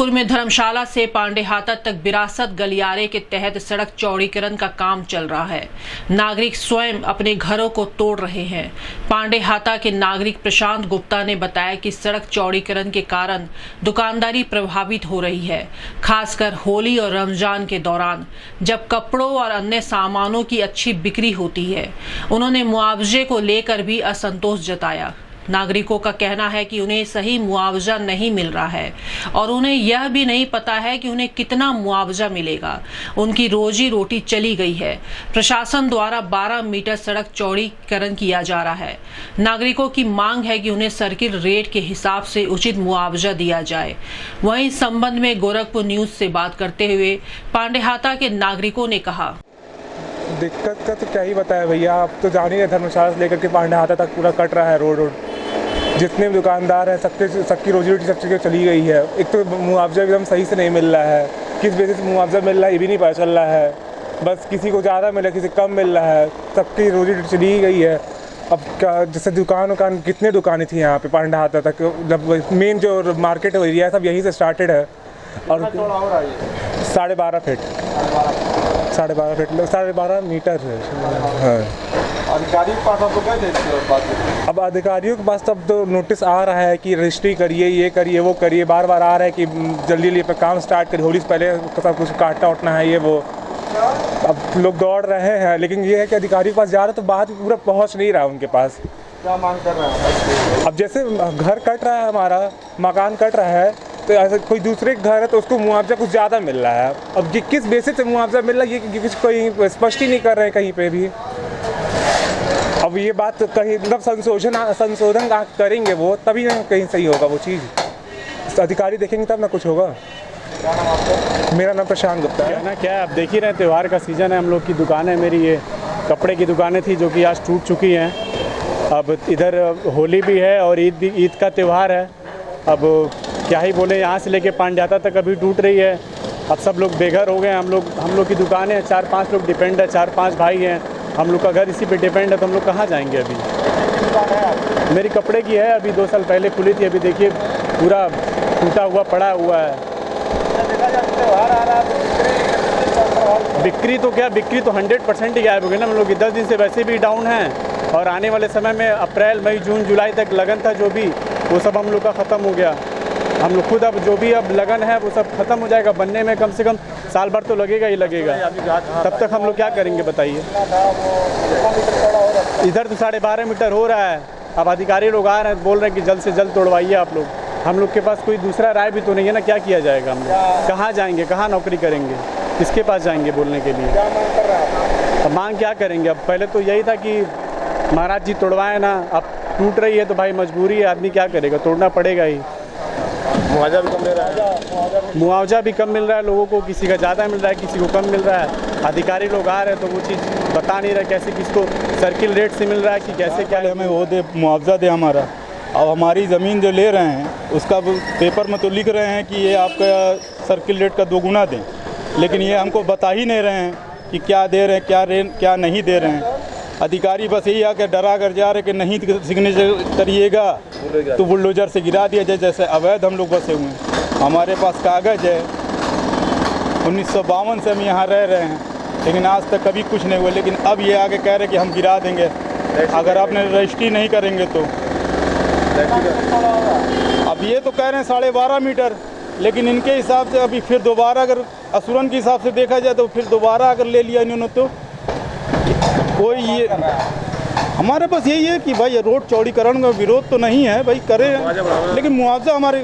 जौनपुर में धर्मशाला से पांडेहाता तक विरासत गलियारे के तहत सड़क चौड़ीकरण का काम चल रहा है। नागरिक स्वयं अपने घरों को तोड़ रहे हैं। पांडेहाता के नागरिक प्रशांत गुप्ता ने बताया कि सड़क चौड़ीकरण के कारण दुकानदारी प्रभावित हो रही है, खासकर होली और रमजान के दौरान जब कपड़ों और अन्य सामानों की अच्छी बिक्री होती है। उन्होंने मुआवजे को लेकर भी असंतोष जताया। नागरिकों का कहना है कि उन्हें सही मुआवजा नहीं मिल रहा है और उन्हें यह भी नहीं पता है कि उन्हें कितना मुआवजा मिलेगा। उनकी रोजी रोटी चली गई है। प्रशासन द्वारा 12 मीटर सड़क चौड़ीकरण किया जा रहा है। नागरिकों की मांग है कि उन्हें सर्किल रेट के हिसाब से उचित मुआवजा दिया जाए। वहीं इस संबंध में गोरखपुर न्यूज से बात करते हुए पांडेहाता के नागरिकों ने कहा, दिक्कत का तो क्या ही बताया भैया, आप तो जान ही रहे, धर्मशाला से लेकर के पांडेहाता तक पूरा कट रहा है रोड। जितने भी दुकानदार हैं सबकी रोजी रोटी सब जगह चली गई है। एक तो मुआवजा एकदम सही से नहीं मिल रहा है, किस बेसिस से मुआवजा मिल रहा है ये भी नहीं पता चल रहा है। बस किसी को ज़्यादा मिल रहा है, किसी कम मिल रहा है, सबकी रोजी रोटी चली ही गई है। अब क्या, जैसे दुकान कितने दुकानें थी यहाँ पे पांडेहाता तक, जब मेन जो मार्केट एरिया है सब यहीं से स्टार्टेड है। और 12.5 फीट 12.5 मीटर है। हाँ। अधिकारियों के पास आप लोग गए थे? अब अधिकारियों के पास तब तो नोटिस आ रहा है कि रजिस्ट्री करिए, ये करिए, वो करिए, बार बार आ रहा है कि जल्दी जल्दी पे काम स्टार्ट करिए, होली से पहले सब कुछ काटना उठना है ये वो। अब लोग दौड़ रहे हैं, लेकिन ये है कि अधिकारियों के पास जा रहे तो बात पूरा पहुंच नहीं रहा है उनके पास। क्या मांग कर रहे हैं? अब जैसे घर कट रहा है, हमारा मकान कट रहा है, तो ऐसा कोई दूसरे घर है तो उसको मुआवजा कुछ ज़्यादा मिल रहा है। अब ये किस बेसिस से मुआवजा मिल रहा है ये कोई स्पष्ट ही नहीं कर रहे हैं कहीं पे भी। अब ये बात कहीं मतलब संशोधन करेंगे वो, तभी ना कहीं सही होगा वो चीज़। अधिकारी देखेंगे तब ना कुछ होगा। क्या नाम आपका? मेरा नाम प्रशांत गुप्ता है। कहना क्या है, अब देख ही रहे, त्यौहार का सीज़न है। हम लोग की दुकान है, मेरी ये कपड़े की दुकानें थी जो कि आज टूट चुकी हैं। अब इधर होली भी है और ईद का त्यौहार है। अब क्या ही बोले, यहाँ से लेके पांडेहाता तक अभी टूट रही है। अब सब लोग बेघर हो गए। हम लोग की दुकानें हैं, 4-5 लोग डिपेंड है, 4-5 भाई हैं। हम लोग का घर इसी पे डिपेंड है, तो हम लोग कहाँ जाएंगे अभी। मेरी कपड़े की है, अभी 2 साल पहले खुली थी। अभी देखिए पूरा टूटा हुआ पड़ा हुआ है। बिक्री तो क्या, बिक्री तो 100% ही गायब हो गई ना। हम लोग 10 दिन से वैसे भी डाउन हैं और आने वाले समय में अप्रैल, मई, जून, जुलाई तक लगन था जो भी, वो सब हम लोग का ख़त्म हो गया। हम लोग खुद अब जो भी अब लगन है वो सब ख़त्म हो जाएगा। बनने में कम से कम साल भर तो लगेगा ही लगेगा। तब तक हम लोग क्या करेंगे बताइए। इधर तो 12.5 मीटर हो रहा है। अब अधिकारी लोग आ रहे हैं, बोल रहे हैं कि जल्द से जल्द तोड़वाइए आप लोग। हम लोग के पास कोई दूसरा राय भी तो नहीं है ना, क्या किया जाएगा। हम लोग कहाँ जाएंगे, कहाँ नौकरी करेंगे, किसके पास जाएंगे बोलने के लिए। अब मांग क्या करेंगे। अब पहले तो यही था कि महाराज जी तोड़वाएं ना, अब टूट रही है तो भाई मजबूरी है, आदमी क्या करेगा, तोड़ना पड़ेगा ही। मुआवजा भी कम मिल रहा है। मुआवजा भी कम मिल रहा है लोगों को, किसी का ज़्यादा मिल रहा है, किसी को कम मिल रहा है। अधिकारी लोग आ रहे हैं तो वो चीज़ बता नहीं रहे कैसे किसको सर्किल रेट से मिल रहा है कि कैसे क्या हमें वो दे, मुआवजा दे हमारा। अब हमारी ज़मीन जो ले रहे हैं उसका पेपर में तो लिख रहे हैं कि ये आपका सर्किल रेट का 2 गुना दें, लेकिन ये हमको बता ही नहीं रहे हैं कि क्या दे रहे हैं, क्या नहीं दे रहे हैं। अधिकारी बस यही आकर डरा कर जा रहे कि नहीं सिग्नेचर करिएगा तो बुलडोजर से गिरा दिया जाए। जैसे अवैध हम लोग बसे हुए हैं। हमारे पास कागज़ है, 1952 से हम यहाँ रह रहे हैं, लेकिन आज तक कभी कुछ नहीं हुआ। लेकिन अब ये आगे कह रहे कि हम गिरा देंगे अगर आपने रजिस्ट्री नहीं करेंगे तो। अब ये तो कह रहे हैं 12.5 मीटर, लेकिन इनके हिसाब से अभी फिर दोबारा अगर असुरन के हिसाब से देखा जाए तो फिर दोबारा अगर ले लिया इन्होंने तो कोई ये हमारे पास यही है कि भाई रोड चौड़ीकरण का विरोध तो नहीं है भाई, करें, लेकिन मुआवजा हमारे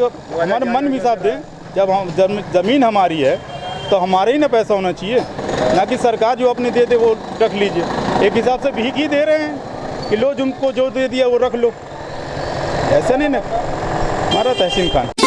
मन भी हिसाब दें। जब हम ज़मीन हमारी है तो हमारे ही ना पैसा होना चाहिए, ना कि सरकार जो अपने दे दे वो रख लीजिए। एक हिसाब से भीख ही दे रहे हैं कि लो तुमको जो दे दिया वो रख लो, ऐसा नहीं ना। हमारा तहसीन खान।